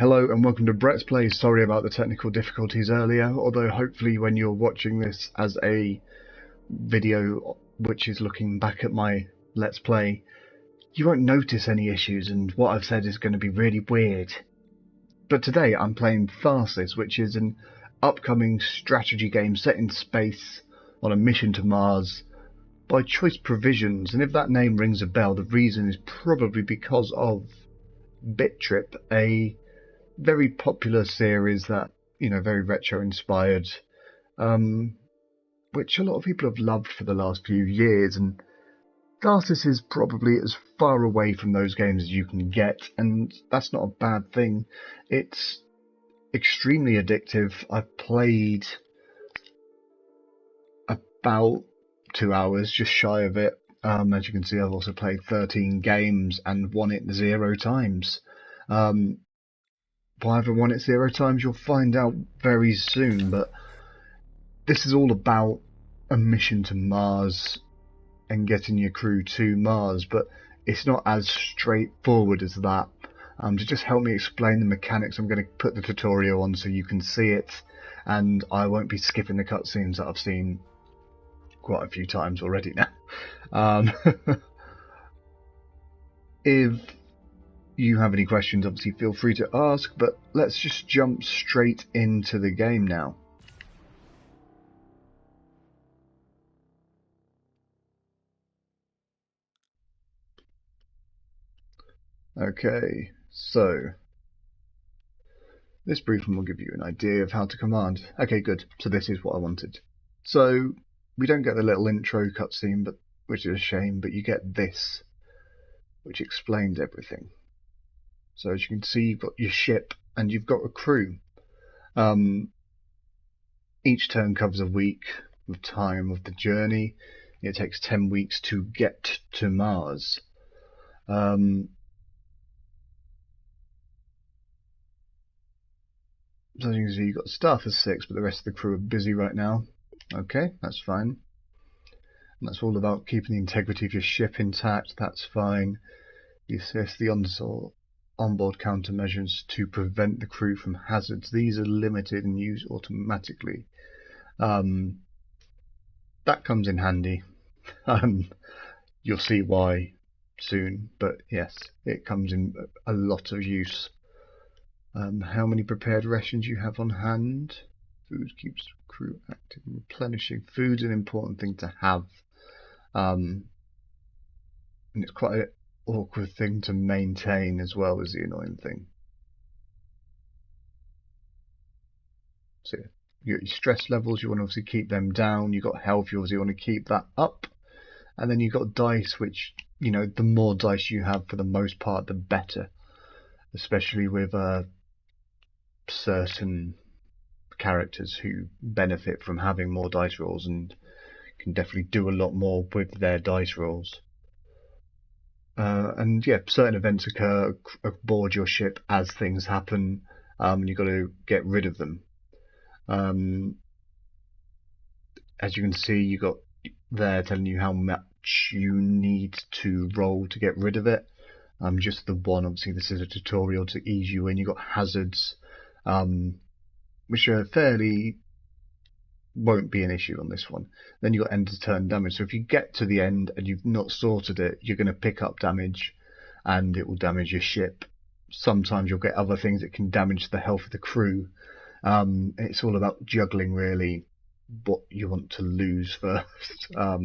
Hello and welcome to Brett's Play. Sorry about the technical difficulties earlier, although hopefully when you're watching this as a video which is looking back at my Let's Play, you won't notice any issues and what I've said is going to be really weird. But today I'm playing Tharsis, which is an upcoming strategy game set in space on a mission to Mars by Choice Provisions, and if that name rings a bell, the reason is probably because of Trip, a very popular series that, very retro inspired, which a lot of people have loved for the last few years, and Tharsis is probably as far away from those games as you can get, and that's not a bad thing. It's extremely addictive. I've played about 2 hours, just shy of it. As you can see, I've also played 13 games and won it 0 times. Why have I won it 0 times? You'll find out very soon, but this is all about a mission to Mars and getting your crew to Mars, but it's not as straightforward as that. To just help me explain the mechanics, I'm going to put the tutorial on so you can see it, and I won't be skipping the cutscenes that I've seen quite a few times already now. If you have any questions, obviously feel free to ask, but let's just jump straight into the game now. Okay, so this briefing will give you an idea of how to command. Okay, good. So this is what I wanted. So we don't get the little intro cutscene, but which is a shame, but you get this, which explains everything. So as you can see, you've got your ship and you've got a crew. Each turn covers a week of time of the journey. It takes 10 weeks to get to Mars. So as you can see, you've got staff of 6, but the rest of the crew are busy right now. Okay, that's fine. And that's all about keeping the integrity of your ship intact. That's fine. You assess the onboard countermeasures to prevent the crew from hazards. These are limited and used automatically. That comes in handy. You'll see why soon, but yes, it comes in a lot of use. How many prepared rations you have on hand? Food keeps crew active and replenishing. Food's an important thing to have, and it's quite an awkward thing to maintain as well, as the annoying thing. So you got your stress levels, you want to obviously keep them down. You've got health, you obviously want to keep that up. And then you've got dice, which, the more dice you have for the most part, the better. Especially with certain characters who benefit from having more dice rolls and can definitely do a lot more with their dice rolls. And yeah, certain events occur aboard your ship as things happen, and you've got to get rid of them. As you can see, you got there telling you how much you need to roll to get rid of it. Just the one, obviously this is a tutorial to ease you in. You've got hazards, which are fairly won't be an issue on this one. Then you've got end of turn damage. So if you get to the end and you've not sorted it, you're going to pick up damage and it will damage your ship. Sometimes you'll get other things that can damage the health of the crew. It's all about juggling really what you want to lose first. But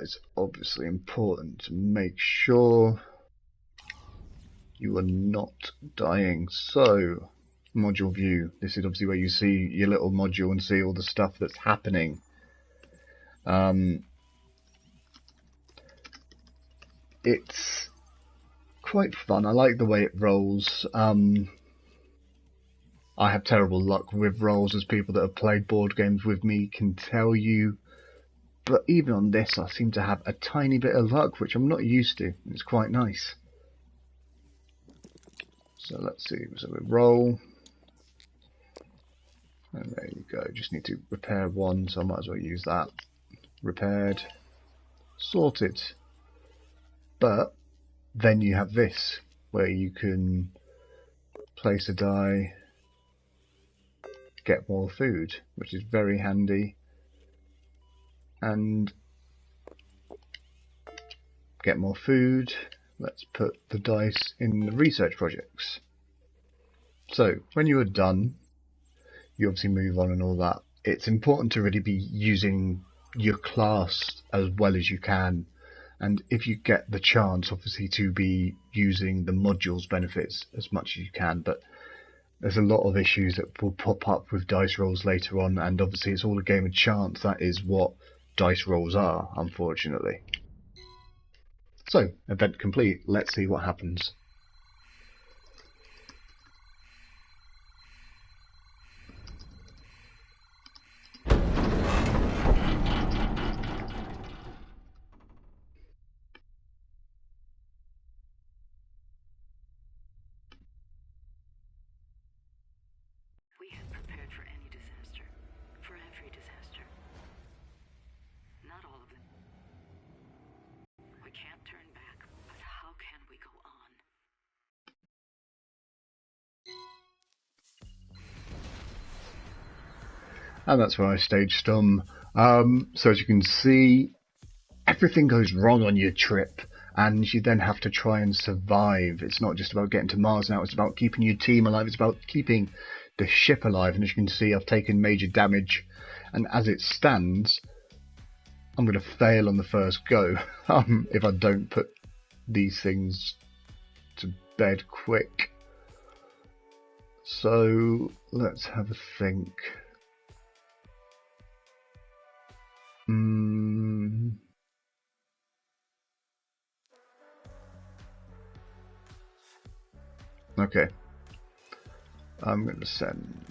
it's obviously important to make sure you are not dying. So, module view. This is obviously where you see your little module and see all the stuff that's happening. It's quite fun. I like the way it rolls. I have terrible luck with rolls, as people that have played board games with me can tell you. But even on this, I seem to have a tiny bit of luck, which I'm not used to. It's quite nice. So let's see. So we roll. And there you go. Just need to repair one, so I might as well use that. Repaired. Sorted. But then you have this, where you can place a die, get more food, which is very handy, and get more food. Let's put the dice in the research projects. So when you are done, you obviously move on and all that. It's important to really be using your class as well as you can, and if you get the chance, obviously, to be using the modules benefits as much as you can. But there's a lot of issues that will pop up with dice rolls later on, and obviously it's all a game of chance. That is what dice rolls are, unfortunately. So, event complete. Let's see what happens. We have prepared for any disaster, for every disaster. Not all of them. We can't turn back, but how can we go on? And that's where I stage storm. So as you can see, everything goes wrong on your trip, and you then have to try and survive. It's not just about getting to Mars now, it's about keeping your team alive, it's about keeping the ship alive. And as you can see, I've taken major damage, and as it stands, I'm going to fail on the first go if I don't put these things to bed quick. So let's have a think. Okay, I'm going to send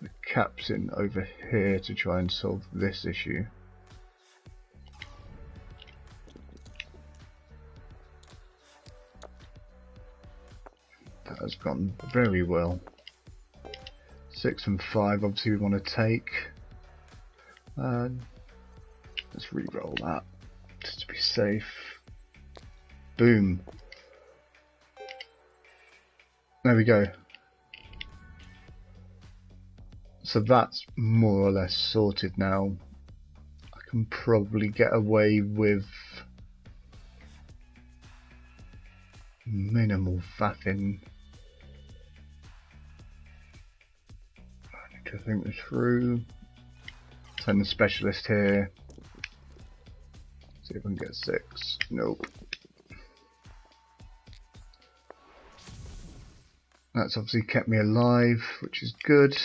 the captain over here to try and solve this issue. That has gone very well. 6 and 5, obviously we want to take. Let's re-roll that just to be safe. Boom. There we go. So that's more or less sorted now. I can probably get away with minimal faffing. I need to think this through. Send the specialist here. See if I can get 6. Nope. That's obviously kept me alive, which is good.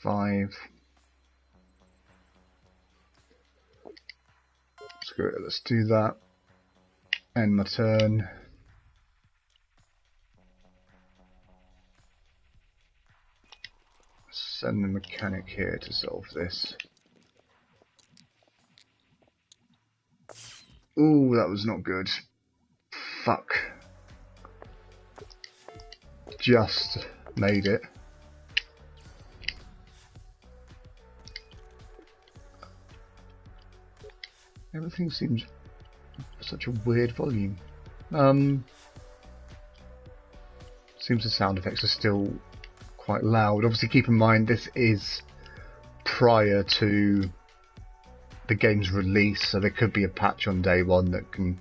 5. Screw it, let's do that. End my turn. Send the mechanic here to solve this. Ooh, that was not good. Fuck. Just made it. Everything seems such a weird volume. Seems the sound effects are still quite loud. Obviously keep in mind this is prior to the game's release, so there could be a patch on day one that can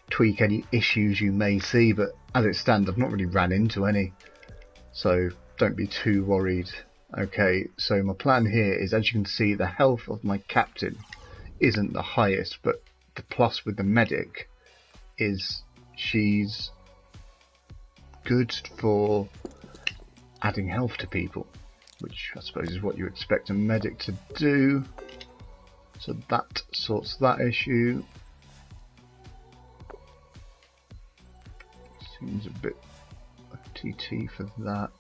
tweak any issues you may see, but as it stands I've not really ran into any, so don't be too worried. Okay, so my plan here is, as you can see, the health of my captain isn't the highest, but the plus with the medic is she's good for adding health to people, which I suppose is what you expect a medic to do. So that sorts that issue. Seems a bit TT for that.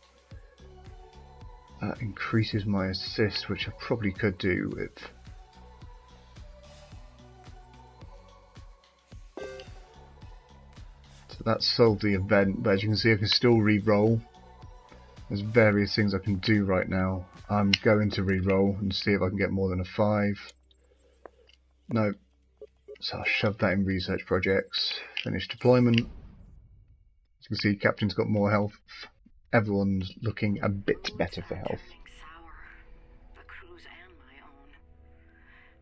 That increases my assist, which I probably could do with. So that solved the event, but as you can see I can still re-roll. There's various things I can do right now. I'm going to re-roll and see if I can get more than a 5. No. So I'll shove that in research projects. Finish deployment. As you can see, Captain's got more health. Everyone's looking a bit better for health. Sour. The crew's and my own.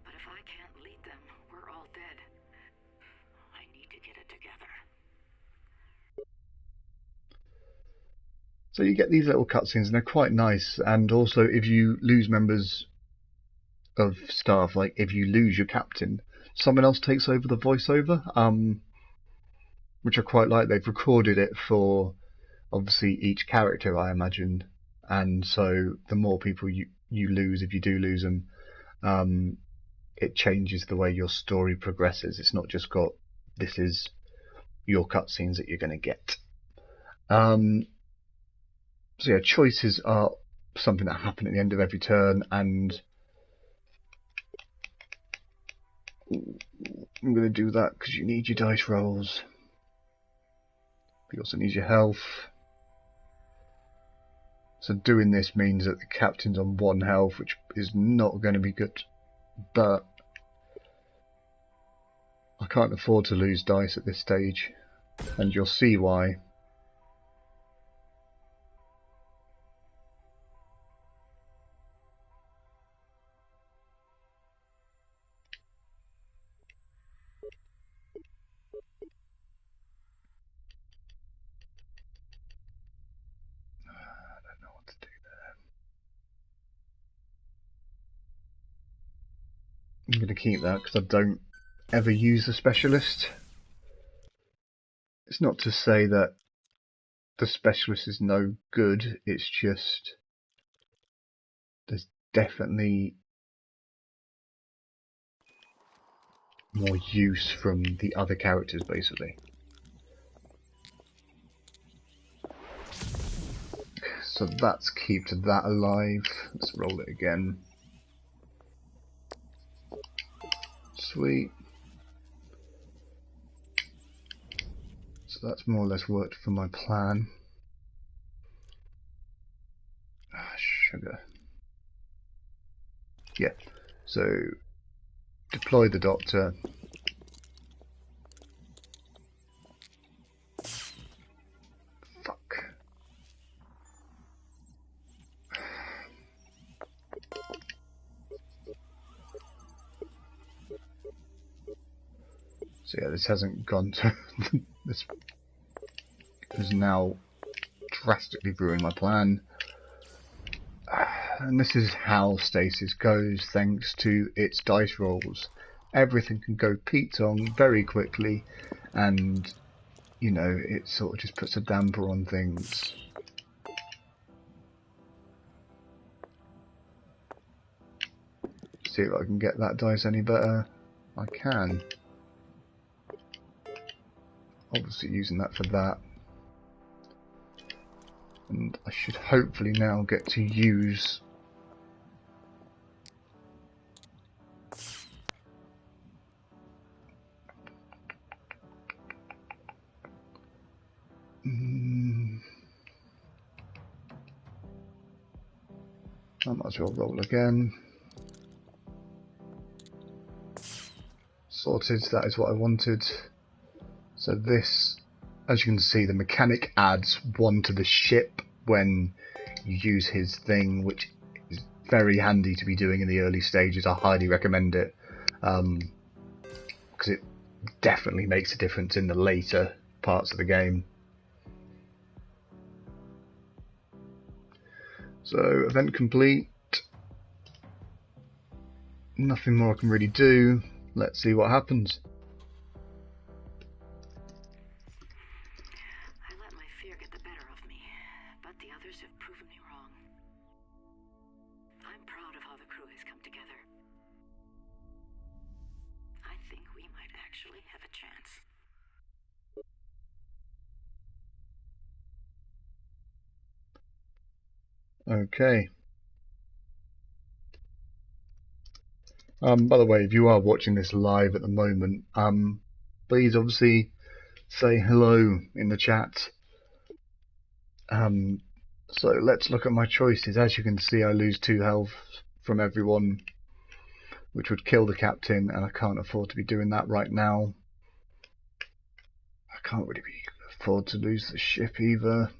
But if I can't lead them, we're all dead. I need to get it together. So you get these little cutscenes, and they're quite nice. And also, if you lose members of staff, like if you lose your captain, someone else takes over the voiceover, which I quite like. They've recorded it for obviously each character, I imagine, and so the more people you lose, if you do lose them, it changes the way your story progresses. It's not just got this is your cutscenes that you're going to get. So yeah, choices are something that happen at the end of every turn, and I'm going to do that because you need your dice rolls. You also need your health. So doing this means that the captain's on 1 health, which is not going to be good. But I can't afford to lose dice at this stage, and you'll see why. I don't know what to do there. I'm going to keep that because I don't ever use the specialist. It's not to say that the specialist is no good, it's just there's definitely more use from the other characters, basically. So that's kept that alive. Let's roll it again. Sweet. So that's more or less worked for my plan. Sugar. Yeah. So deploy the doctor. Fuck. So yeah, this hasn't gone to this has now drastically ruined my plan. And this is how stasis goes thanks to its dice rolls. Everything can go Pete-tong very quickly, and you know, it sort of just puts a damper on things. See if I can get that dice any better. I can. Obviously using that for that. And I should hopefully now get to use I might as well roll again. Sorted, that is what I wanted. So this, as you can see, the mechanic adds 1 to the ship when you use his thing, which is very handy to be doing in the early stages. I highly recommend it, because it definitely makes a difference in the later parts of the game. So, event complete. Nothing more I can really do. Let's see what happens. I let my fear get the better of me, but the others have proven me wrong. I'm proud of how the crew has come together. I think we might actually have a chance. Okay. By the way, if you are watching this live at the moment, please obviously say hello in the chat. So let's look at my choices. As you can see, I lose 2 health from everyone, which would kill the captain, and I can't afford to be doing that right now. can't really afford to lose the ship either.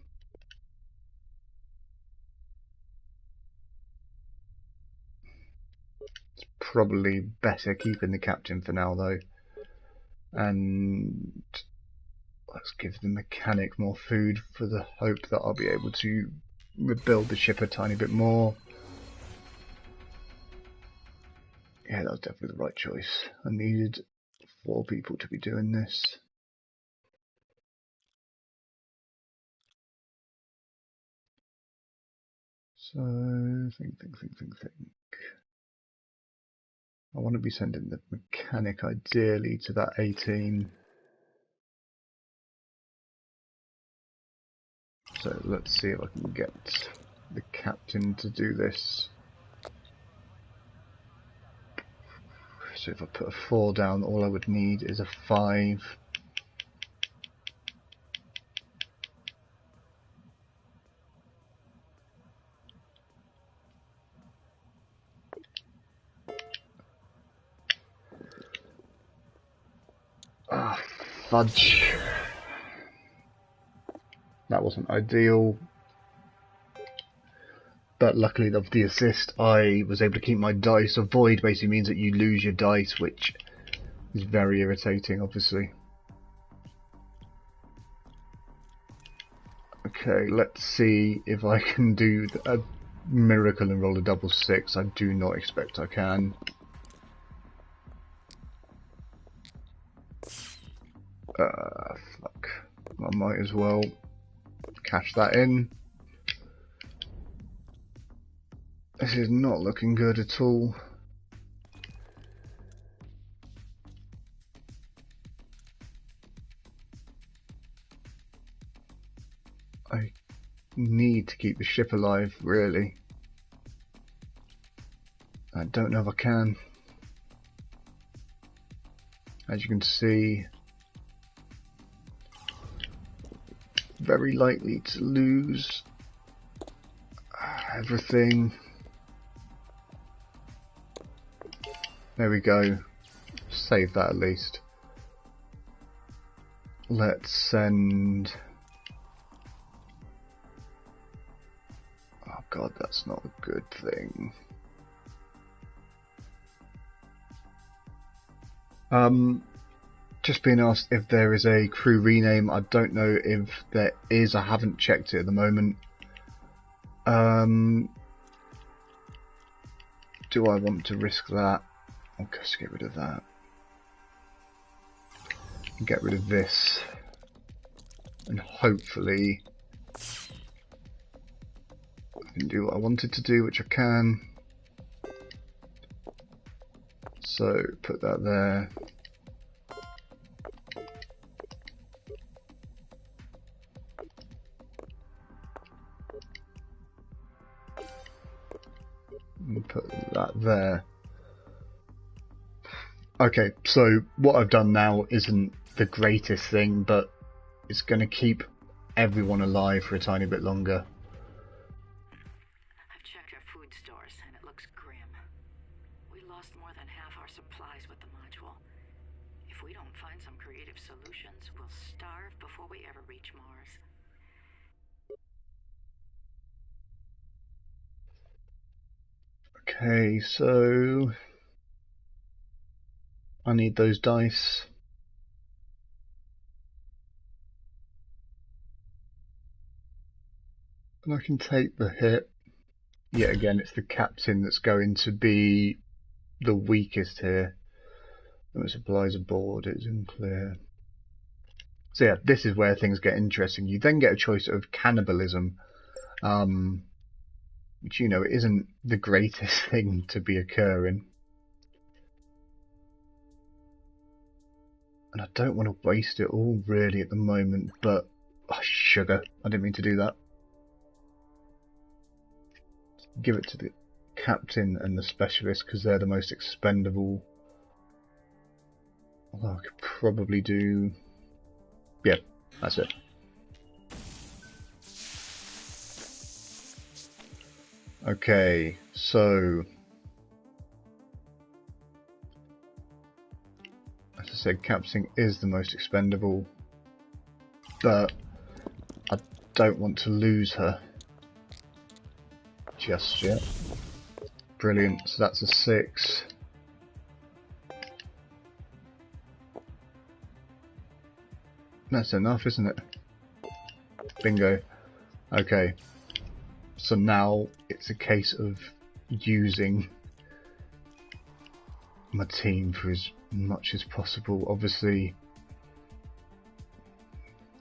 It's probably better keeping the captain for now though. And let's give the mechanic more food for the hope that I'll be able to rebuild the ship a tiny bit more. Yeah, that was definitely the right choice. I needed 4 people to be doing this. So, think. I want to be sending the mechanic ideally to that 18. So let's see if I can get the captain to do this. So if I put a 4 down, all I would need is a 5. Ah, fudge. That wasn't ideal. But luckily of the assist, I was able to keep my dice. A void basically means that you lose your dice, which is very irritating, obviously. Okay, let's see if I can do a miracle and roll a double 6. I do not expect I can. Fuck. I might as well cash that in. This is not looking good at all. I need to keep the ship alive, really. I don't know if I can. As you can see, very likely to lose everything. There we go. Save that at least. Let's send... Oh god, that's not a good thing. Just being asked if there is a crew rename. I don't know if there is. I haven't checked it at the moment. Do I want to risk that? I'll just get rid of that. Get rid of this. And hopefully I can do what I wanted to do, which I can. So put that there. And put that there. Okay, so what I've done now isn't the greatest thing, but it's going to keep everyone alive for a tiny bit longer. I've checked our food stores, and it looks grim. We lost more than half our supplies with the module. If we don't find some creative solutions, we'll starve before we ever reach Mars. Okay, so I need those dice. And I can take the hit. Yet again, it's the captain that's going to be the weakest here. The supplies aboard, it's unclear. So yeah, this is where things get interesting. You then get a choice of cannibalism, which, you know, isn't the greatest thing to be occurring. And I don't want to waste it all really at the moment, but oh, sugar, I didn't mean to do that. Give it to the captain and the specialist because they're the most expendable. Although I could probably do... Yeah, that's it. Okay, so... As I said, captain is the most expendable. but I don't want to lose her just yet. Brilliant, so that's a 6. That's enough, isn't it? Bingo. Okay, so now it's a case of using my team for as much as possible. Obviously,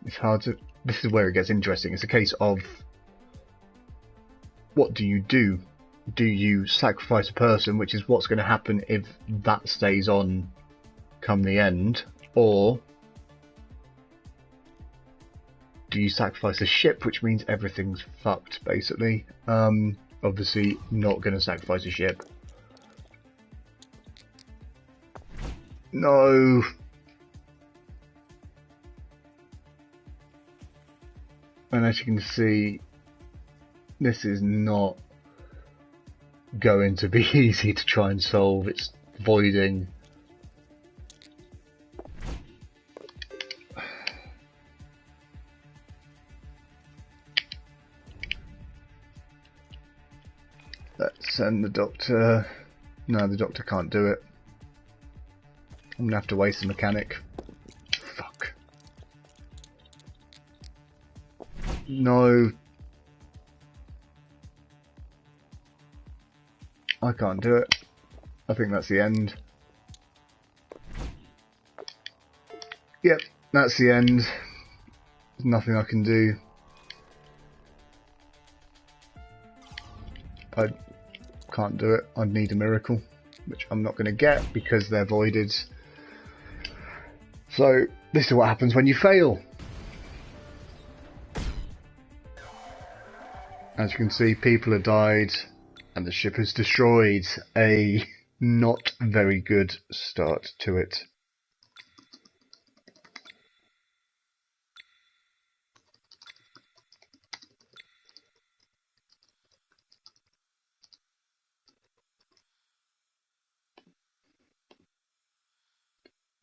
it's hard to... This is where it gets interesting. It's a case of, what do you do? Do you sacrifice a person, which is what's going to happen if that stays on come the end, or do you sacrifice a ship, which means everything's fucked, basically? Obviously not going to sacrifice a ship. No! And as you can see, this is not going to be easy to try and solve. It's voiding. Let's send the doctor. No, the doctor can't do it. I'm gonna have to waste the mechanic. Fuck. No. I can't do it. I think that's the end. Yep, that's the end. There's nothing I can do. I can't do it. I'd need a miracle, which I'm not going to get because they're voided. So this is what happens when you fail. As you can see, people have died and the ship is destroyed. A not very good start to it.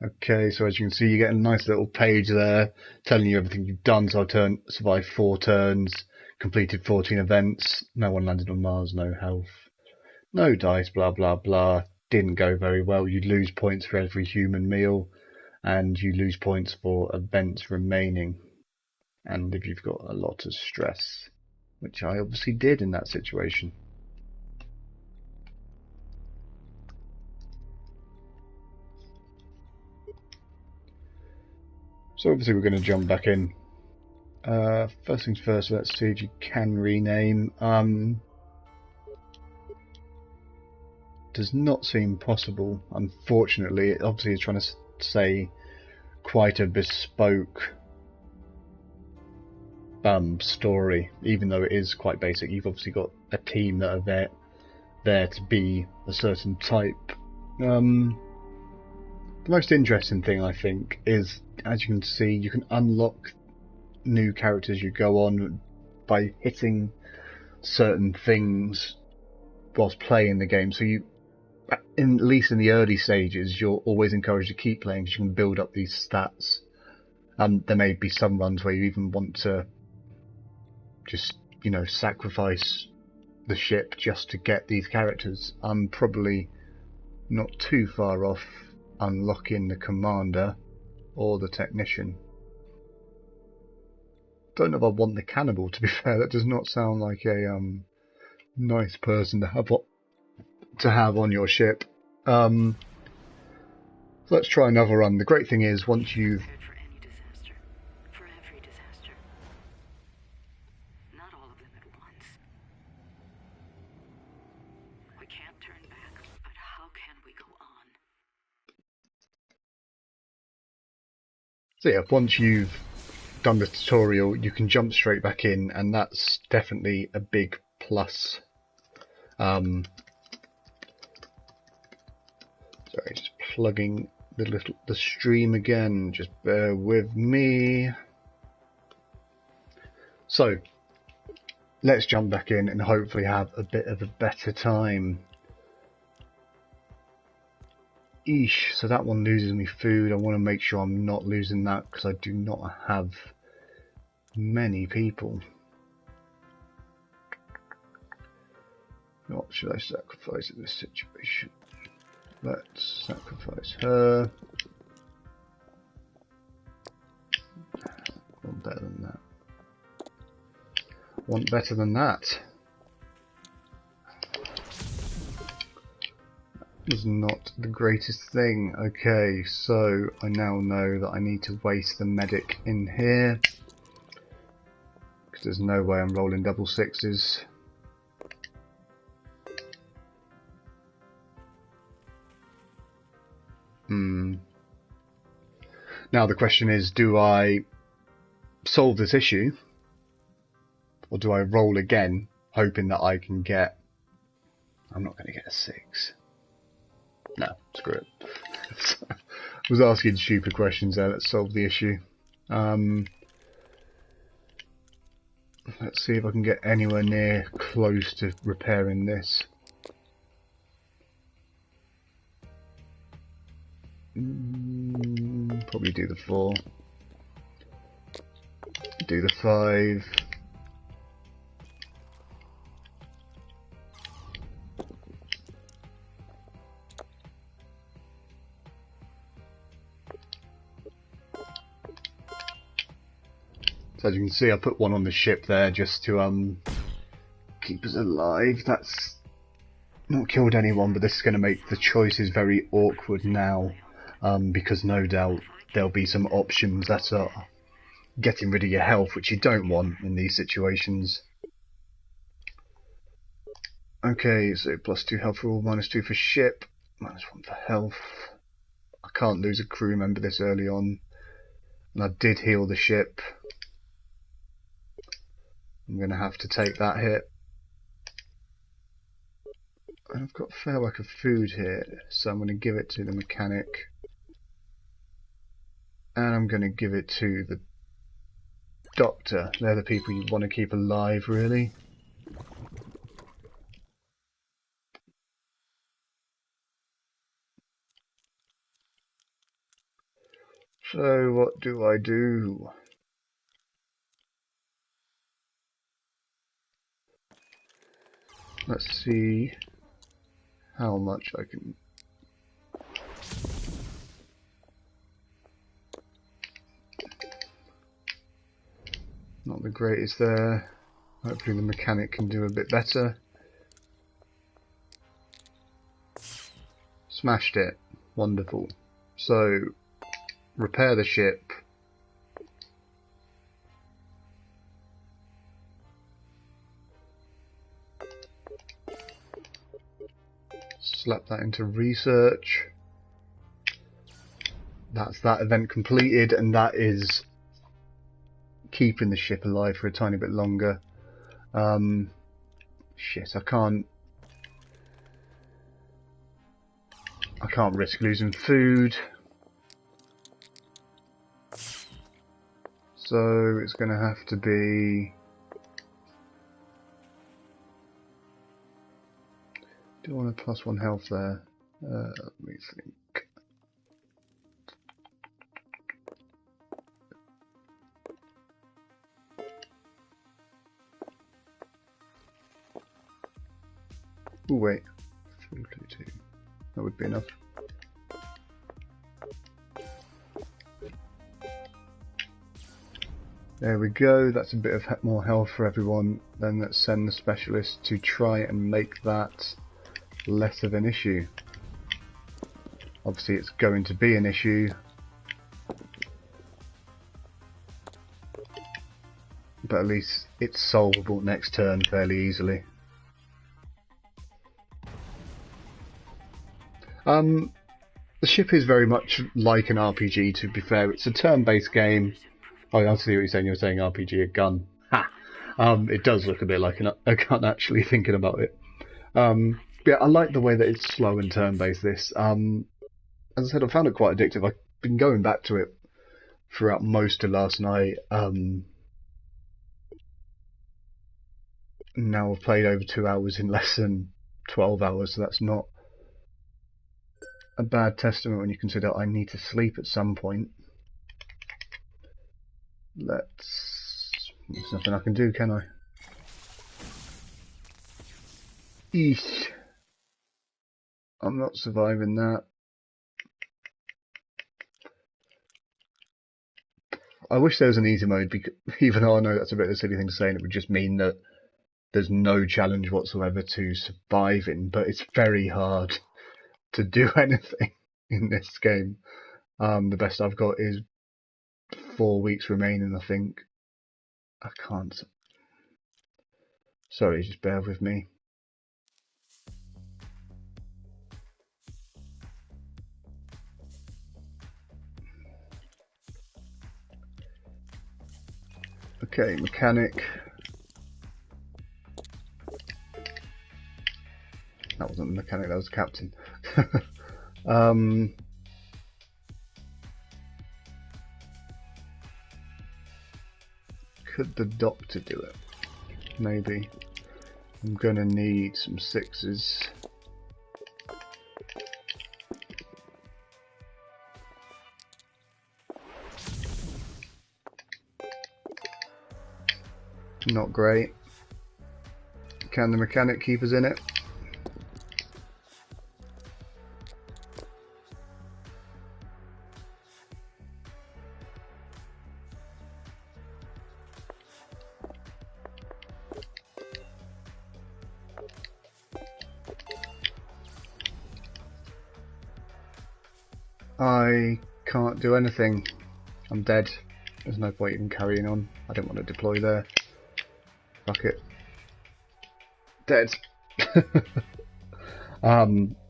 Okay, so as you can see, you get a nice little page there telling you everything you've done. So I survived 4 turns, completed 14 events, no one landed on Mars, no health, no dice, blah blah blah. Didn't go very well. You lose points for every human meal, and you lose points for events remaining. And if you've got a lot of stress, which I obviously did in that situation. So obviously we're going to jump back in. First things first, let's see if you can rename. Does not seem possible, unfortunately. It obviously is trying to say quite a bespoke story, even though it is quite basic. You've obviously got a team that are there to be a certain type. The most interesting thing, I think, is, as you can see, you can unlock new characters you go on by hitting certain things whilst playing the game. So you, at least in the early stages, you're always encouraged to keep playing because you can build up these stats. There may be some runs where you even want to just, sacrifice the ship just to get these characters. I'm probably not too far off unlocking the commander or the technician. Don't know if I want the cannibal, to be fair. That does not sound like a nice person to have on your ship. So let's try another run. The great thing is, once you've for every disaster. Not all of them at once. We can't turn back, but how can we go on? So yeah, once you've done the tutorial, you can jump straight back in, and that's definitely a big plus. Sorry, just plugging the stream again. Just bear with me. So let's jump back in and hopefully have a bit of a better time. Eesh, so that one loses me food. I want to make sure I'm not losing that because I do not have many people. What should I sacrifice in this situation? Let's sacrifice her. Want better than that. Want better than that. Was not the greatest thing. Okay, so I now know that I need to waste the medic in here, because there's no way I'm rolling double sixes. Now the question is, do I solve this issue, or do I roll again, hoping that I can get... I'm not going to get a 6. No, screw it. I was asking stupid questions there. Let's solve the issue. Let's see if I can get anywhere near close to repairing this. Probably do the 4. Do the 5. So as you can see, I put one on the ship there just to keep us alive. That's not killed anyone, but this is going to make the choices very awkward now, because no doubt there'll be some options that are getting rid of your health, which you don't want in these situations. Okay, so +2 health for all, -2 for ship, -1 for health. I can't lose a crew member this early on, and I did heal the ship. I'm going to have to take that hit. And I've got a fair whack of food here, so I'm going to give it to the mechanic. And I'm going to give it to the doctor. They're the people you want to keep alive, really. So what do I do? Let's see how much I can... Not the greatest there. Hopefully the mechanic can do a bit better. Smashed it. Wonderful. So, repair the ship. Slap that into research. That's that event completed, and that is keeping the ship alive for a tiny bit longer. Shit, I can't risk losing food. So it's going to have to be... Do I want a +1 health there? Let me think. Oh wait, 322. That would be enough. There we go, that's a bit of more health for everyone. Then let's send the specialist to try and make that less of an issue. Obviously it's going to be an issue, but at least it's solvable next turn fairly easily. The ship is very much like an RPG, to be fair. It's a turn-based game. Oh, I see what you're saying. You're saying RPG, a gun. Ha! It does look a bit like a gun, actually, thinking about it. Yeah, I like the way that it's slow and turn-based, this. As I said, I found it quite addictive. I've been going back to it throughout most of last night. Now I've played over 2 hours in less than 12 hours, so that's not a bad testament when you consider I need to sleep at some point. Let's There's nothing I can do, can I? Eesh. I'm not surviving that. I wish there was an easy mode, because even though I know that's a bit of a silly thing to say, and it would just mean that there's no challenge whatsoever to survive in, but it's very hard to do anything in this game. The best I've got is 4 weeks remaining, I think. I can't. Sorry, just bear with me. Okay, mechanic. That wasn't the mechanic, that was the captain. Could the doctor do it? Maybe. I'm gonna need some 6s. Not great. Can the mechanic keep us in it? I can't do anything. I'm dead. There's no point even carrying on. I don't want to deploy there. Fuck it. Dead.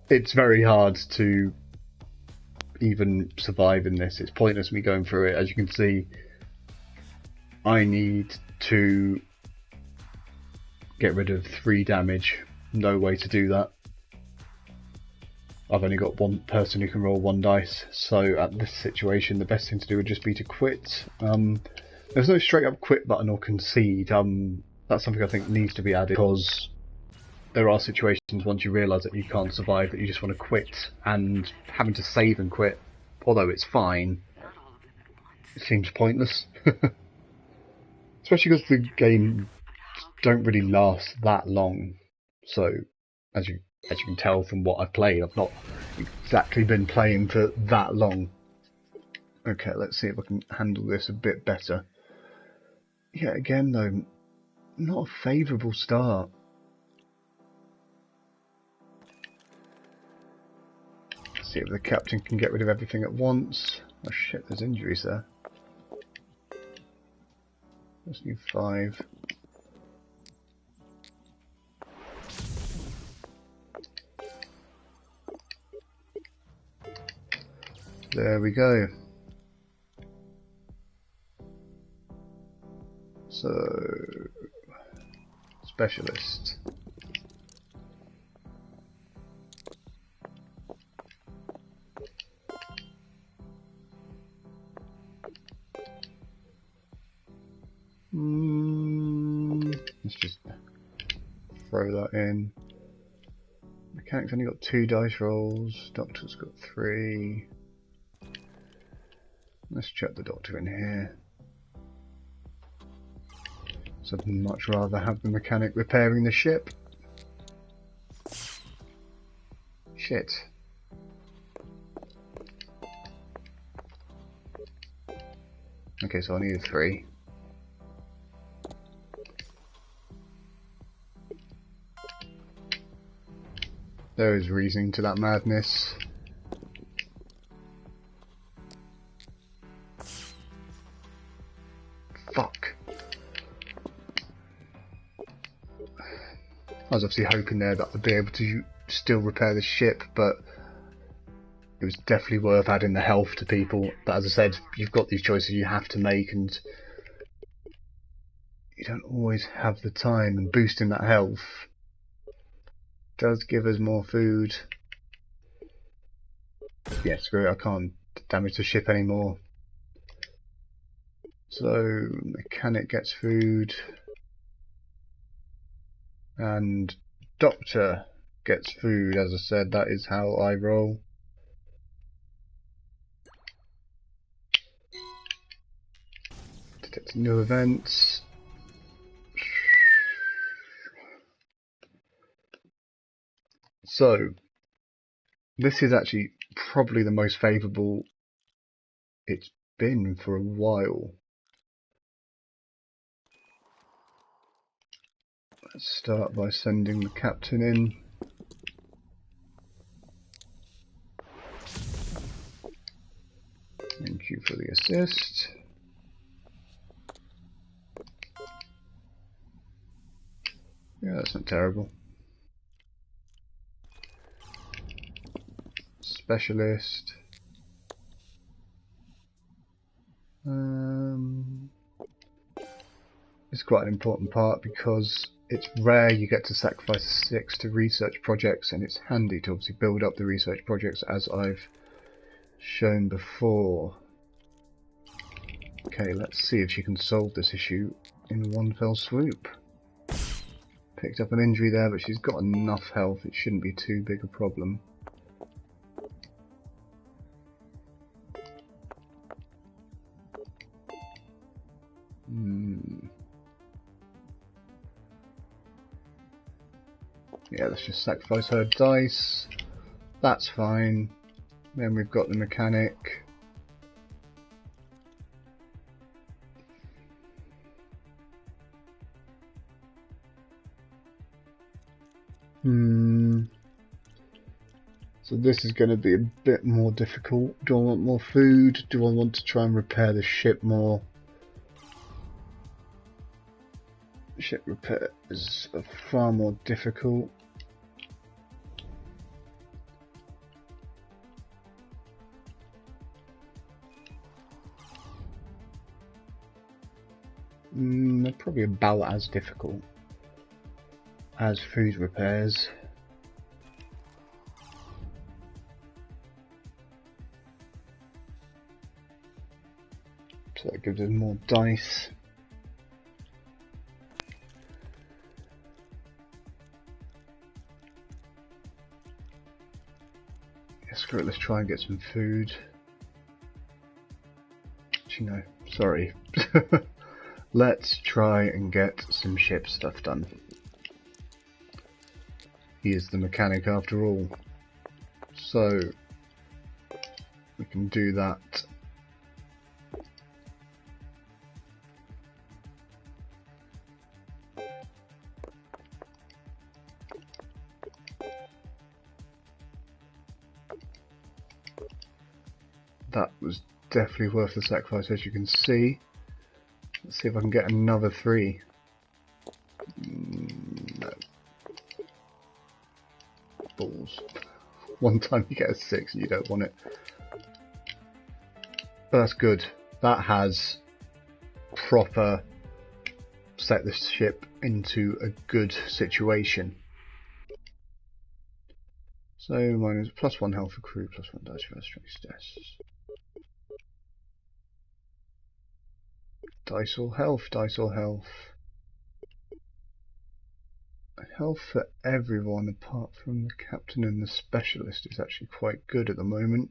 It's very hard to even survive in this. It's pointless me going through it. As you can see, I need to get rid of 3 damage. No way to do that. I've only got one person who can roll 1 dice, so at this situation the best thing to do would just be to quit. There's no straight up quit button or concede. That's something I think needs to be added, because there are situations once you realise that you can't survive that you just want to quit, and having to save and quit, although it's fine, it seems pointless. Especially because the game don't really last that long. So as you can tell from what I've played, I've not exactly been playing for that long. Okay, let's see if I can handle this a bit better. Yeah, again though, not a favourable start. Let's see if the captain can get rid of everything at once. Oh shit, there's injuries there. Let's need 5. There we go. So, specialist. Let's just throw that in. Mechanic's only got 2 dice rolls. Doctor's got 3. Let's chuck the doctor in here. So I'd much rather have the mechanic repairing the ship. Shit. Okay, so I need 3. There is reasoning to that madness. Fuck. I was obviously hoping there that I'd be able to still repair the ship, but it was definitely worth adding the health to people. But as I said, you've got these choices you have to make, and you don't always have the time, and boosting that health does give us more food. Yeah, screw it, I can't damage the ship anymore. So, mechanic gets food, and doctor gets food. As I said, that is how I roll. Detect new events. So, this is actually probably the most favourable it's been for a while. Let's start by sending the captain in. Thank you for the assist. Yeah, that's not terrible. Specialist. It's quite an important part because it's rare you get to sacrifice 6 to research projects, and it's handy to obviously build up the research projects as I've shown before. Okay, let's see if she can solve this issue in one fell swoop. Picked up an injury there, but she's got enough health, it shouldn't be too big a problem. Yeah, let's just sacrifice her dice. That's fine. Then we've got the mechanic. So this is going to be a bit more difficult. Do I want more food? Do I want to try and repair the ship more? Ship repair is far more difficult. They're probably about as difficult as food repairs. So that gives us more dice. Yeah, screw it, let's try and get some food. Actually no, sorry. Let's try and get some ship stuff done. He is the mechanic after all. So we can do that. That was definitely worth the sacrifice, as you can see. Let's see if I can get another 3. No. Balls. One time you get a 6 and you don't want it. But that's good. That has proper set the ship into a good situation. So minus +1 health for crew, +1 dice for strength tests. Dice or health, dice or health. Health for everyone apart from the captain and the specialist is actually quite good at the moment.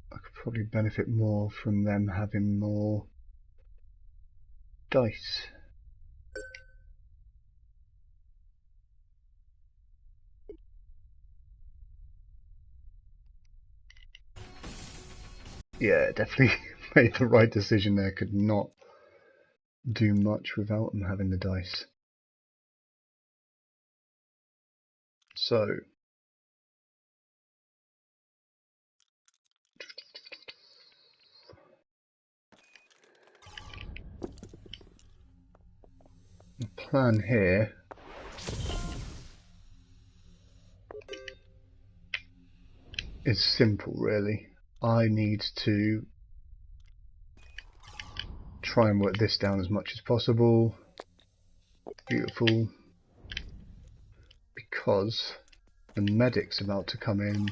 I could probably benefit more from them having more dice. Yeah, definitely made the right decision there. Could not do much without them having the dice. So the plan here is simple, really. I need to try and work this down as much as possible. Beautiful. Because the medic's about to come in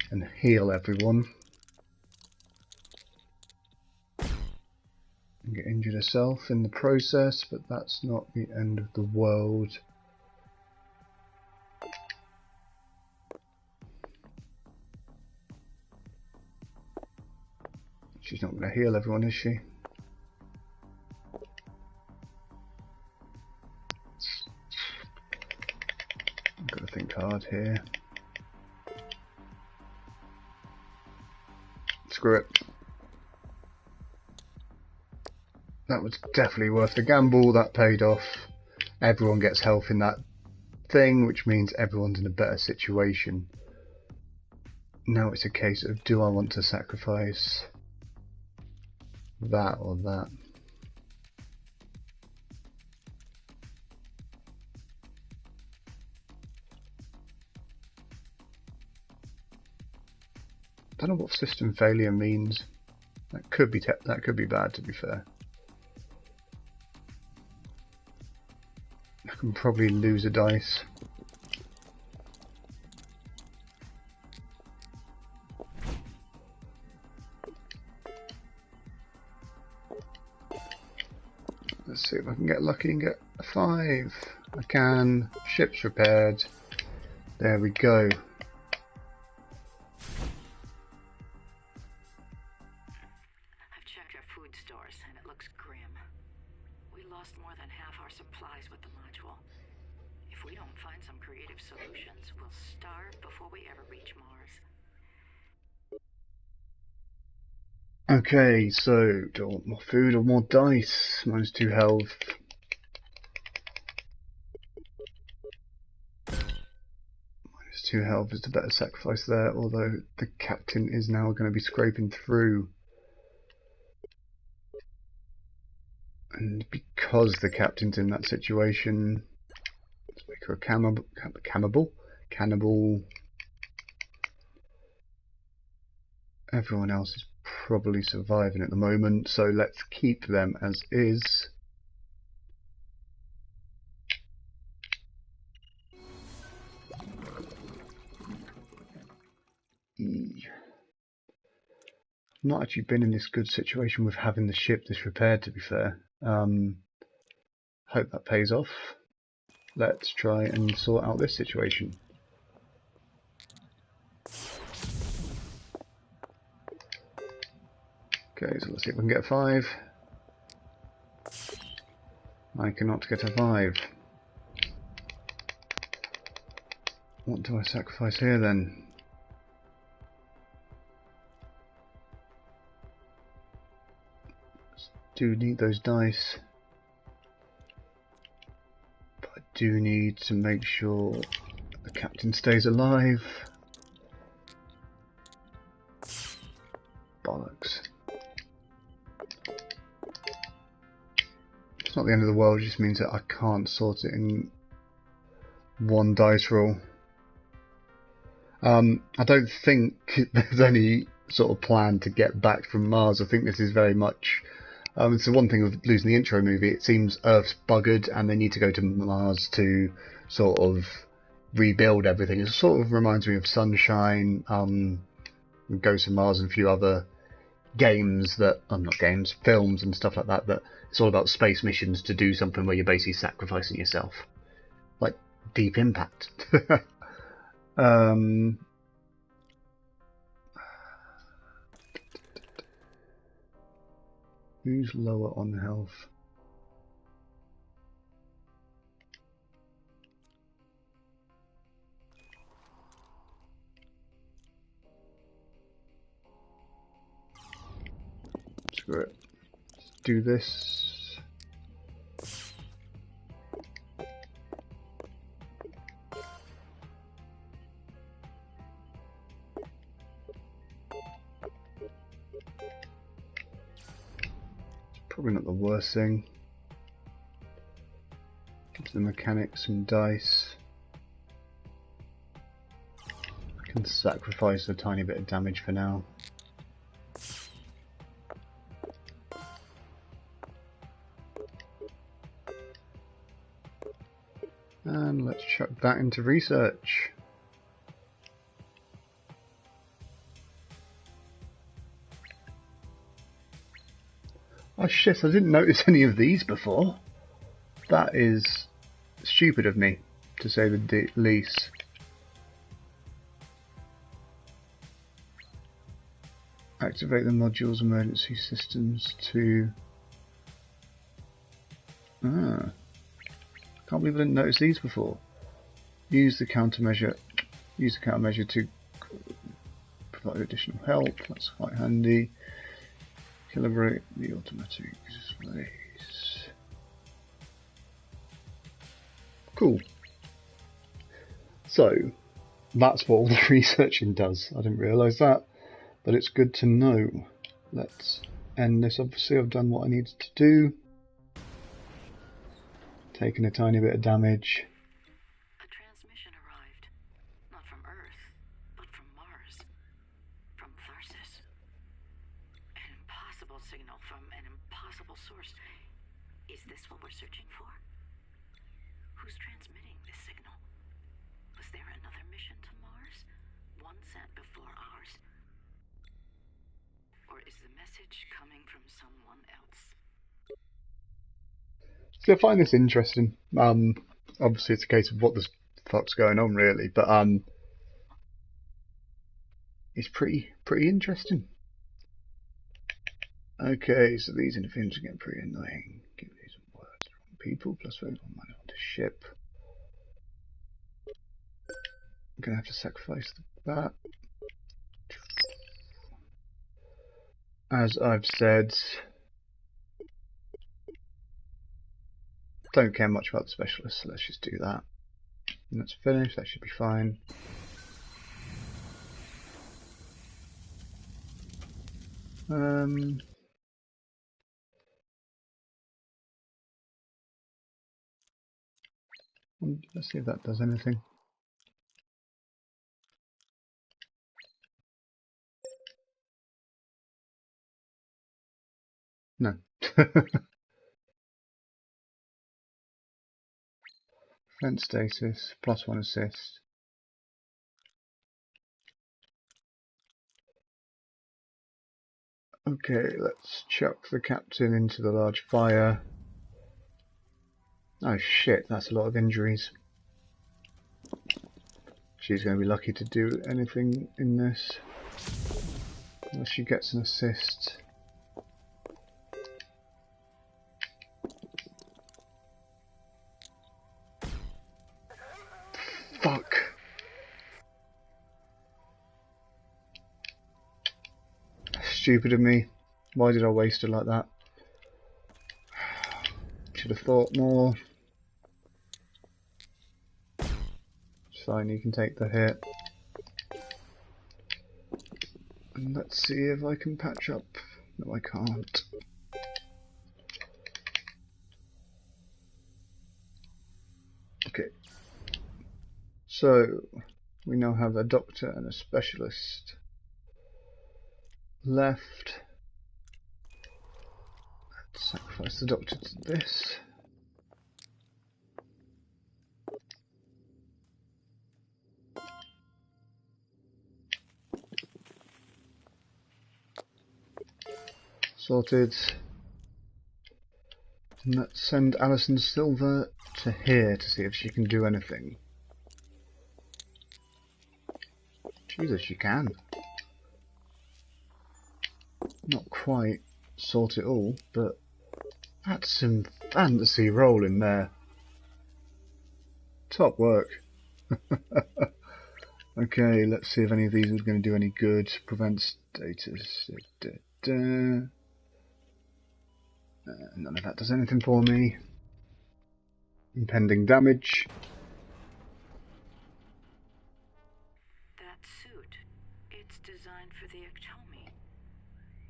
and heal everyone. And get injured herself in the process, but that's not the end of the world. She's not going to heal everyone, is she? discard here. Screw it. That was definitely worth the gamble. That paid off. Everyone gets health in that thing, which means everyone's in a better situation. Now it's a case of, do I want to sacrifice that or that? I don't know what system failure means. That could be bad, to be fair. I can probably lose a dice. Let's see if I can get lucky and get a 5. I can. Ship's repaired. There we go. I've checked our food stores and it looks grim. We lost more than half our supplies with the module. If we don't find some creative solutions, we'll starve before we ever reach Mars. Okay, so do I want more food or more dice? -2 health. -2 health is the better sacrifice there, although the captain is now going to be scraping through. And because the captain's in that situation, let's make her a cannibal. Everyone else is probably surviving at the moment, so let's keep them as is. I've not actually been in this good situation with having the ship this repaired, to be fair. Hope that pays off. Let's try and sort out this situation. Okay, so let's see if we can get a 5. I cannot get a 5. What do I sacrifice here then? Do need those dice, but I do need to make sure the captain stays alive. Bollocks. It's not the end of the world, it just means that I can't sort it in one dice roll. I don't think there's any sort of plan to get back from Mars. I think this is very much... it's the one thing with losing the intro movie. It seems Earth's buggered and they need to go to Mars to sort of rebuild everything. It sort of reminds me of Sunshine, Ghosts of Mars and a few other games that... not games, films and stuff like that, that it's all about space missions to do something where you're basically sacrificing yourself. Like Deep Impact. Who's lower on health? Screw it. Let's do this. Probably not the worst thing. Give the mechanic some dice. I can sacrifice a tiny bit of damage for now. And let's chuck that into research. Oh shit, I didn't notice any of these before. That is stupid of me, to say the least. Activate the module's emergency systems to... Can't believe I didn't notice these before. Use the countermeasure to provide additional help. That's quite handy. Calibrate the automatic displays. Cool. So that's what all the researching does. I didn't realise that, but it's good to know. Let's end this. Obviously I've done what I needed to do. Taken a tiny bit of damage. A transmission arrived. Not from Earth, but from Mars. From Tharsis. An impossible signal from an impossible source. Is this what we're searching for? Who's transmitting this signal? Was there another mission to Mars? One sent before ours? Or is the message coming from someone else? So I find this interesting. Obviously it's a case of what the fuck's going on really, but it's pretty interesting. Okay, so these interference are getting pretty annoying. Give me some words from people plus focus on money on the ship. I'm gonna have to sacrifice that. As I've said, don't care much about the specialists, so let's just do that. And that's finished, that should be fine. Let's see if that does anything. No. Defense status, +1 assist. Okay, let's chuck the captain into the large fire. Oh shit, that's a lot of injuries. She's going to be lucky to do anything in this. Unless she gets an assist. Fuck. Stupid of me. Why did I waste it like that? Should have thought more. Fine, you can take the hit. And let's see if I can patch up. No, I can't. Okay. So, we now have a doctor and a specialist left. Let's sacrifice the doctor to this. Sorted. And let's send Alison Silver to here to see if she can do anything. Jesus, she can. Not quite sort it all, but that's some fantasy role in there. Top work. Okay, let's see if any of these are going to do any good. Prevent status. None of that does anything for me. Impending damage. That suit, it's designed for the Ectomi.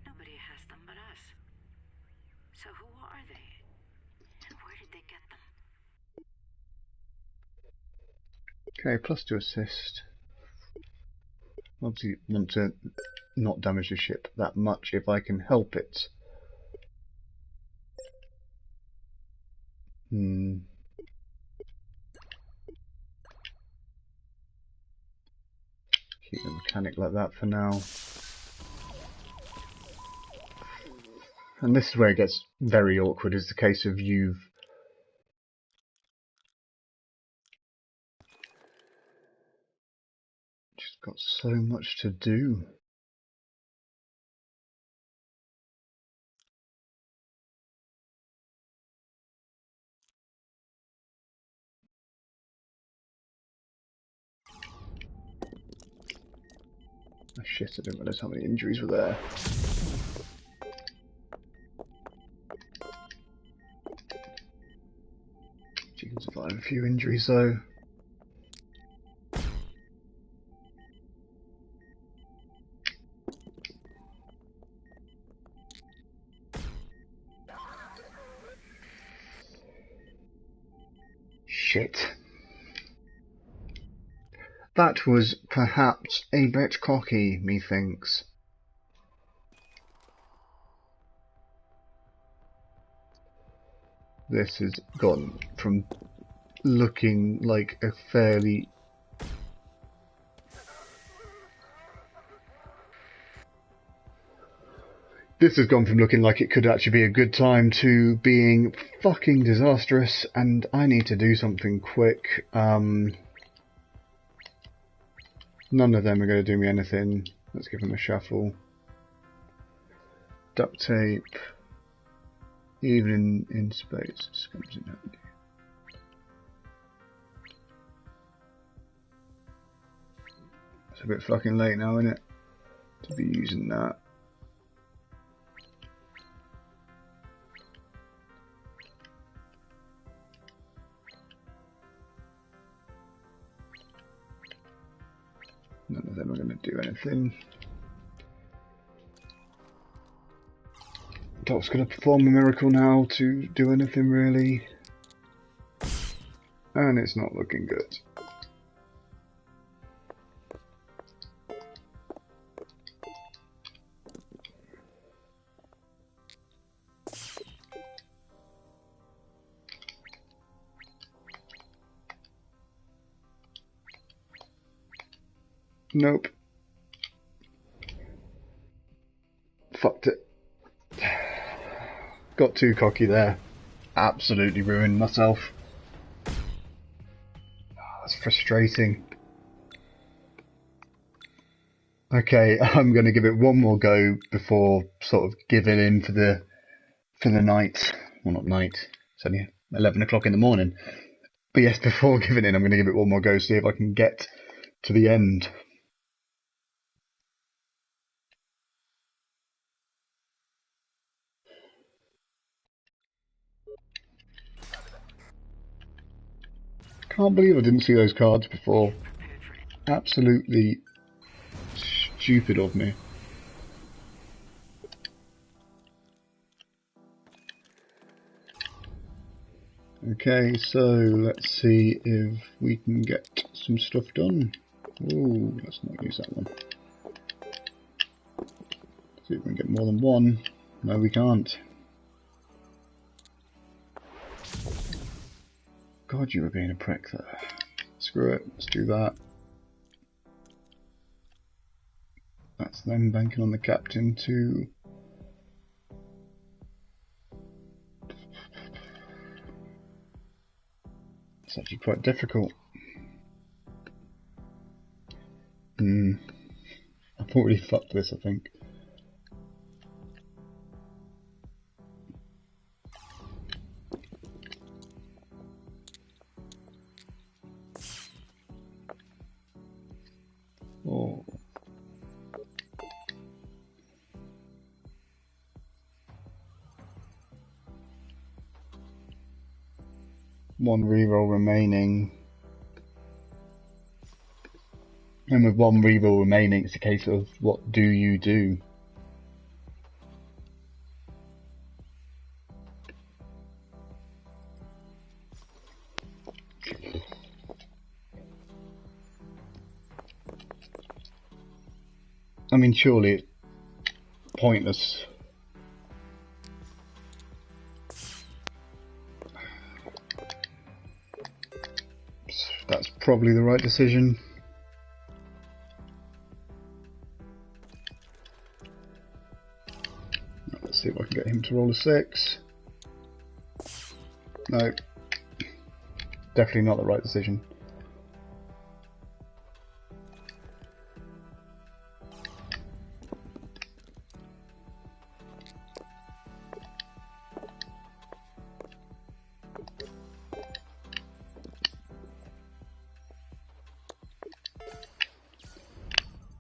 Nobody has them but us. So who are they? And where did they get them? Okay, +2 assist. Obviously want to not damage the ship that much if I can help it. Keep the mechanic like that for now. And this is where it gets very awkward, is the case of you've just got so much to do. Oh, shit, I didn't realise how many injuries were there. She can survive a few injuries though. Shit. That was perhaps a bit cocky, methinks. This has gone from looking like a fairly... This has gone from looking like it could actually be a good time to being fucking disastrous, and I need to do something quick. None of them are going to do me anything. Let's give them a shuffle. Duct tape. Even in space, this comes in handy. It's a bit fucking late now, isn't it? To be using that. None of them are going to do anything. Doc's going to perform a miracle now to do anything really. And it's not looking good. Nope. Fucked it. Got too cocky there. Absolutely ruined myself. That's frustrating. Okay, I'm going to give it one more go before sort of giving in for the night. Well, not night. It's only 11 o'clock in the morning. But yes, before giving in, I'm going to give it one more go, see if I can get to the end. Can't believe I didn't see those cards before. Absolutely stupid of me. Okay, so let's see if we can get some stuff done. Oh, let's not use that one. See if we can get more than one. No, we can't. God, you were being a prick there. Screw it, let's do that. That's them banking on the captain too. It's actually quite difficult. I've already fucked this, I think. Oh. One reroll remaining. And with one reroll remaining, it's a case of what do you do? I mean, surely it's pointless. That's probably the right decision. Let's see if I can get him to roll a 6. No. Definitely not the right decision.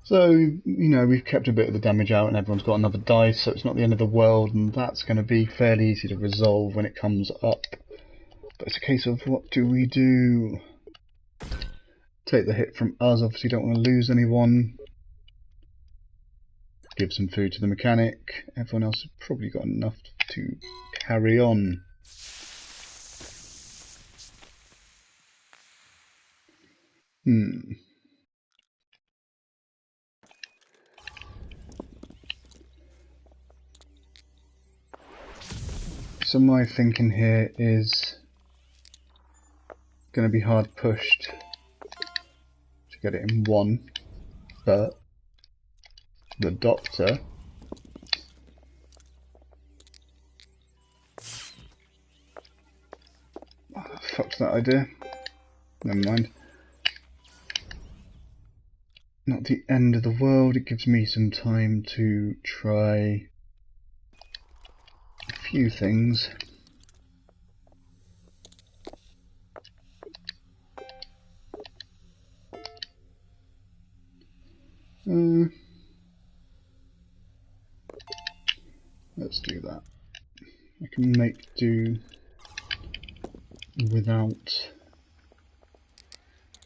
So, you know, we've kept a bit of the damage out and everyone's got another dice, so it's not the end of the world, and that's going to be fairly easy to resolve when it comes up. But it's a case of, what do we do? Take the hit from us, obviously don't want to lose anyone. Give some food to the mechanic. Everyone else has probably got enough to carry on. So my thinking here is going to be hard pushed to get it in one, but the doctor fucked that idea. Never mind. Not the end of the world, it gives me some time to try a few things. Let's do that. I can make do without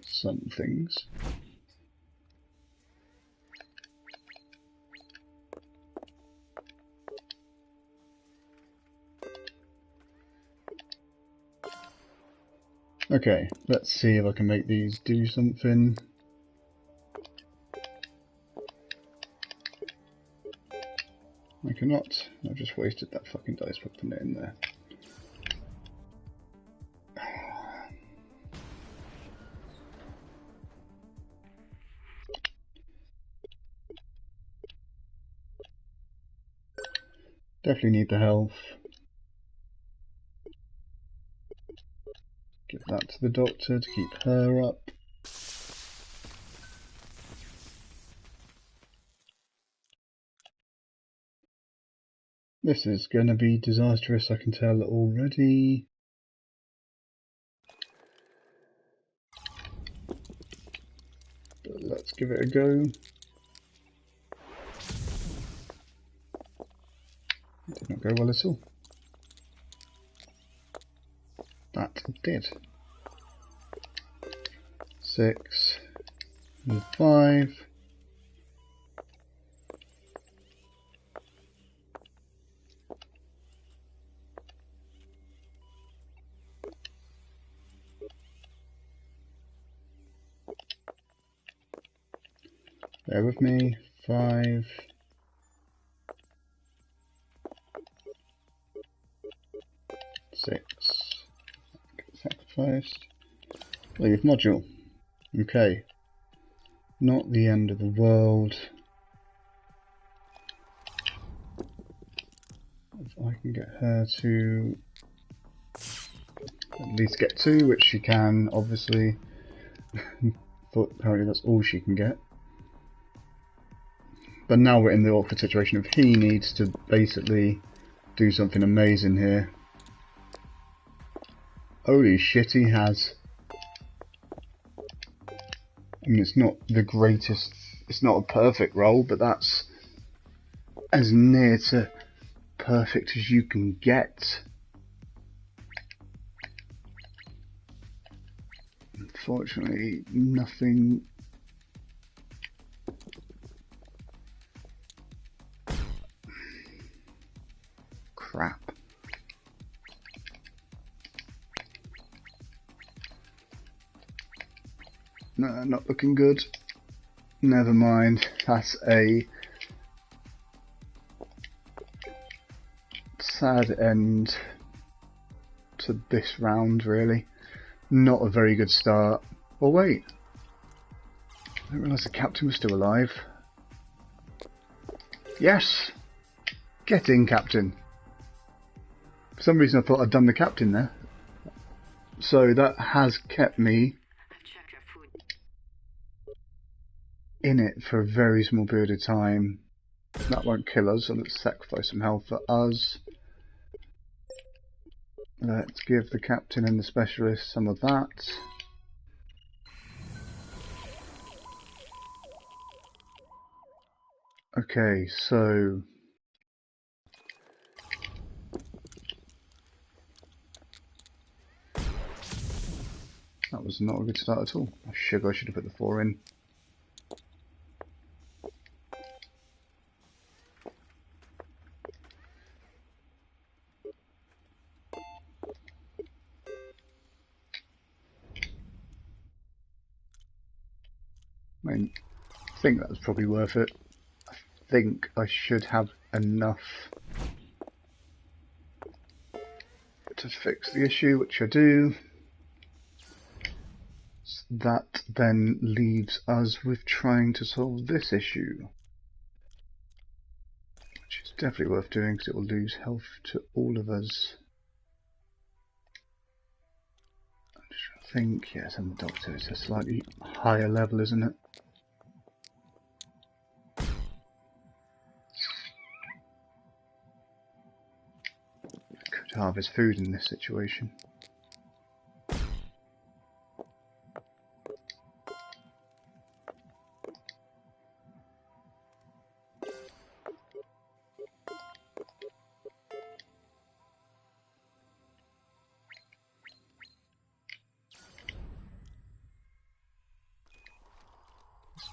some things. Okay, let's see if I can make these do something. I cannot. I've just wasted that fucking dice by putting it in there. Definitely need the health. Give that to the doctor to keep her up. This is going to be disastrous, I can tell already. But let's give it a go. It did not go well at all. That did. 6 and 5. Bear with me. 5. 6. Sacrificed. Leave module. Okay. Not the end of the world. If I can get her to at least get 2, which she can, obviously. But apparently that's all she can get. But now we're in the awkward situation of he needs to basically do something amazing here. Holy shit, he has. I mean, it's not the greatest, it's not a perfect roll, but that's as near to perfect as you can get. Unfortunately, nothing. Crap. No, not looking good. Never mind. That's a sad end to this round, really. Not a very good start. Oh wait. I didn't realise the captain was still alive. Yes! Get in, captain. For some reason I thought I'd done the captain there. So that has kept me in it for a very small period of time. That won't kill us, so let's sacrifice some health for us. Let's give the captain and the specialist some of that. Okay, so that was not a good start at all. I should have put the 4 in. I mean, I think that was probably worth it. I think I should have enough to fix the issue, which I do. So that then leaves us with trying to solve this issue, which is definitely worth doing because it will lose health to all of us. I think, yes, and the doctor is a slightly higher level, isn't it? Could harvest food in this situation.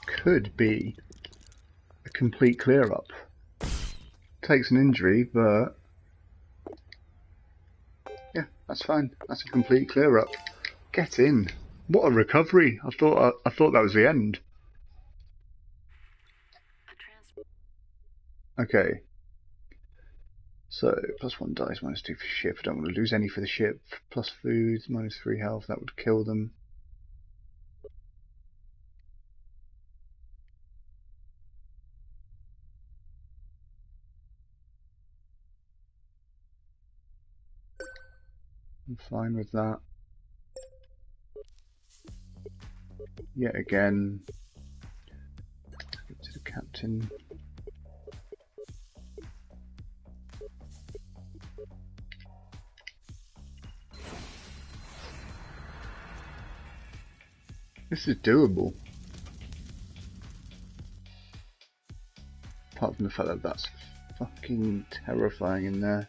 Could be a complete clear up. Takes an injury, but yeah, that's fine. That's a complete clear up. Get in. What a recovery! I thought that was the end. Okay. So +1 dice, -2 for ship. I don't want to lose any for the ship. Plus food, -3 health. That would kill them. I'm fine with that. Yet again, give it to the captain. This is doable. Apart from the fact that that's fucking terrifying in there.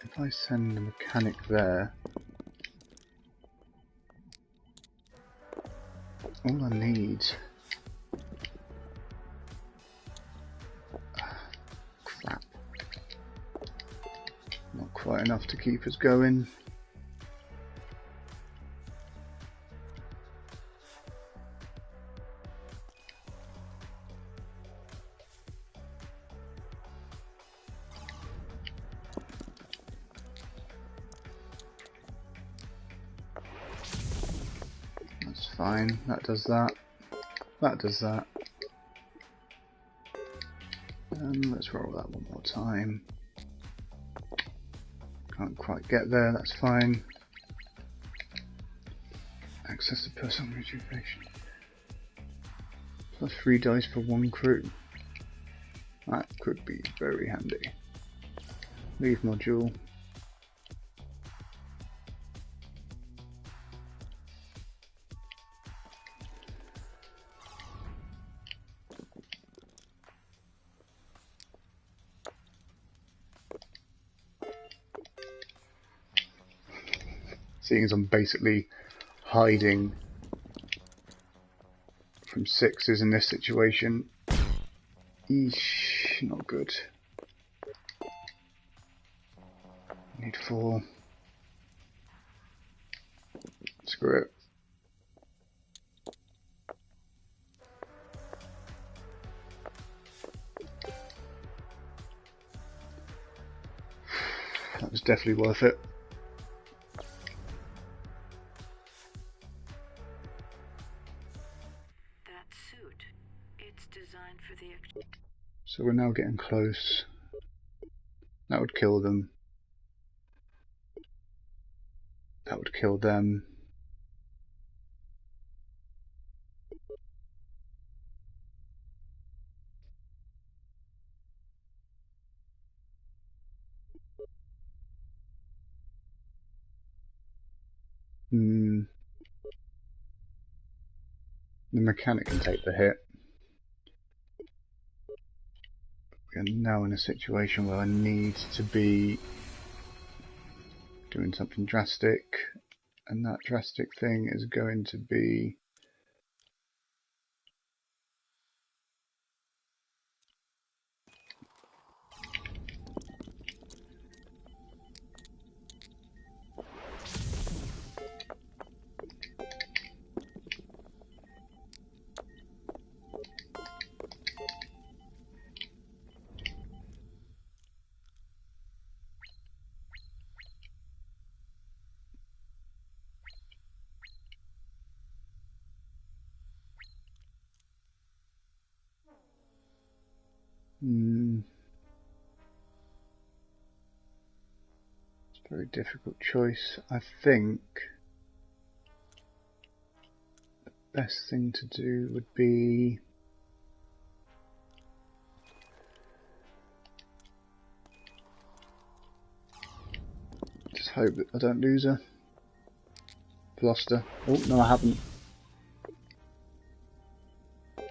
If I send the mechanic there, all I need... crap. Not quite enough to keep us going. That's fine, that does that. That does that. Let's roll that one more time. Can't quite get there, that's fine. Access to personal rejuvenation. +3 dice for 1 crew. That could be very handy. Leave module. Seeing as I'm basically hiding from 6s in this situation. Eesh, not good. Need 4. Screw it. That was definitely worth it. That suit, it's designed for the... So we're now getting close. That would kill them. That would kill them. The mechanic can take the hit. We are now in a situation where I need to be doing something drastic, and that drastic thing is going to be it's a very difficult choice. I think the best thing to do would be just hope that I don't lose her. I've lost her. Oh, no, I haven't. If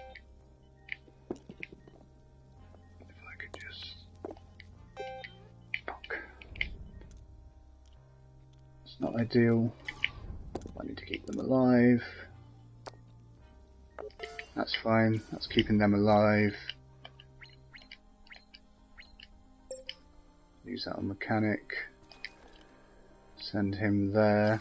I could just... Fuck. It's not ideal. I need to keep them alive. That's fine. That's keeping them alive. Use that on mechanic. Send him there.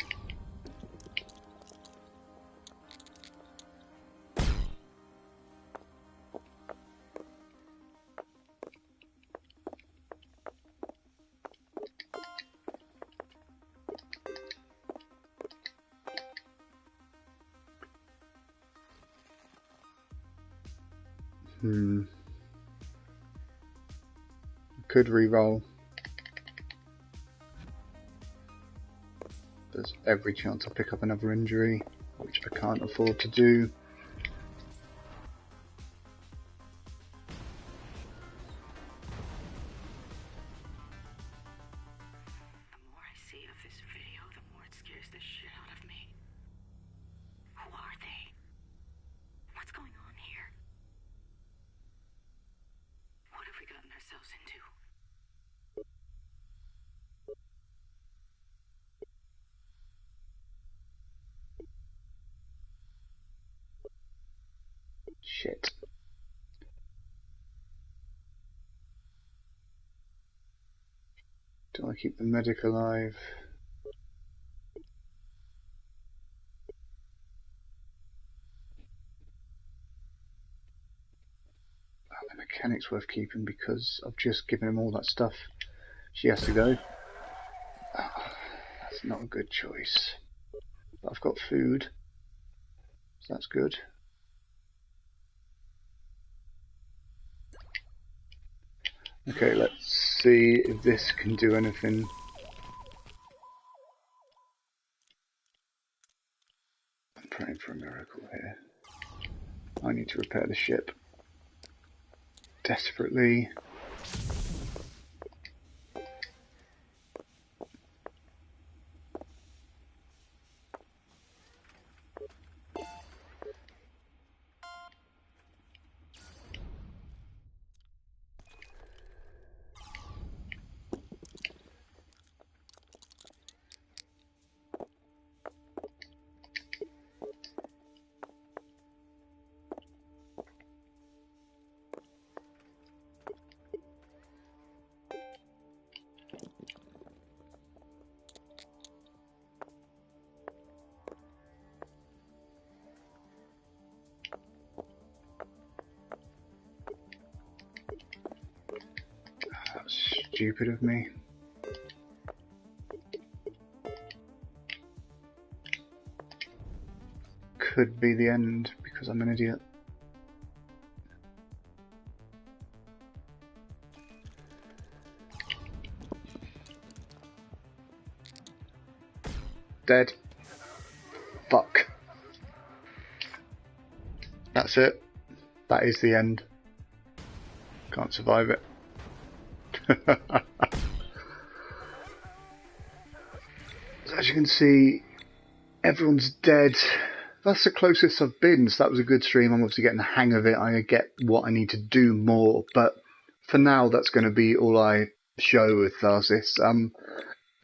Could re-roll. There's every chance I'll pick up another injury, which I can't afford to do. The more I see of this video, the more it scares the shit out of me. Who are they? What's going on here? What have we gotten ourselves into? Shit. Do I keep the medic alive? Oh, the mechanic's worth keeping because I've just given him all that stuff. She has to go. Oh, that's not a good choice. But I've got food, so that's good. Okay, let's see if this can do anything. I'm praying for a miracle here. I need to repair the ship. Desperately. That's stupid of me. Could be the end because I'm an idiot. Dead. Fuck. That's it. That is the end. Can't survive it. So as you can see, everyone's dead. that's the closest I've been, so that was a good stream. I'm obviously getting the hang of it. I get what I need to do more, but for now, that's going to be all I show with Tharsis.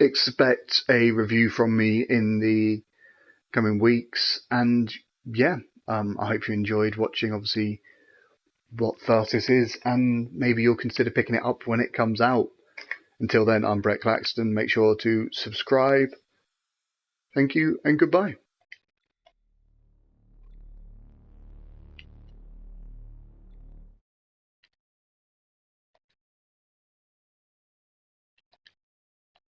Expect a review from me in the coming weeks, and yeah, I hope you enjoyed watching, obviously, what Tharsis is, and maybe you'll consider picking it up when it comes out. Until then, I'm Brett Claxton. Make sure to subscribe. Thank you, and goodbye.